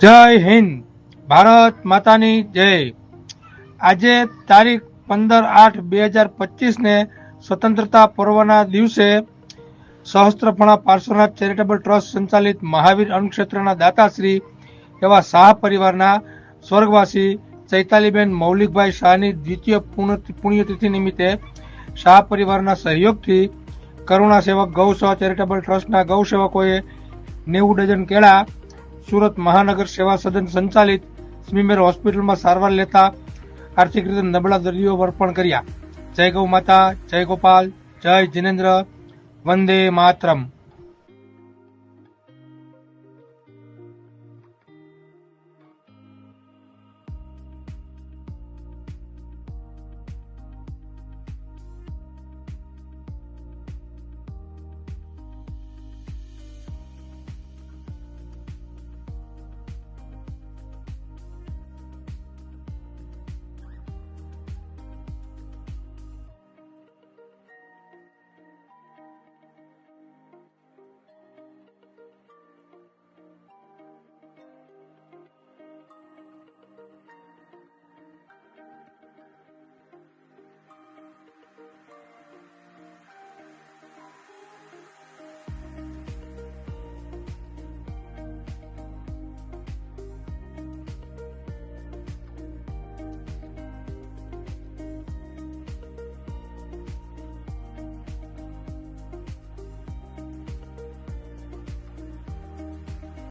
જય હિન્દ, ભારત માતાની જય. આજે તારીખ 15/8/2025 ને સ્વતંત્રતા પર્વના દિવસે સહસ્ત્રફણા પાર્શ્વનાથ ચેરિટેબલ ટ્રસ્ટ સંચાલિત મહાવીર અન્નક્ષેત્રના દાતાશ્રી એવા શાહ પરિવારના સ્વર્ગવાસી ચૈતાલીબેન મૌલિકભાઈ શાહની દ્વિતીય પુણ્યતિથિ નિમિત્તે શાહ પરિવારના સહયોગથી કરુણા સેવક ગૌસેવા ચેરિટેબલ ટ્રસ્ટના ગૌસેવકોએ 90 ડઝન કેળા સુરત મહાનગર સેવા સદન સંચાલિત સ્મીમેર હોસ્પિટલમાં સારવાર લેતા આર્થિક રીતે નબળા દર્દીઓ અર્પણ કર્યા. જય ગૌ માતા, જય ગોપાલ, જય જિનેન્દ્ર, વંદે માતરમ.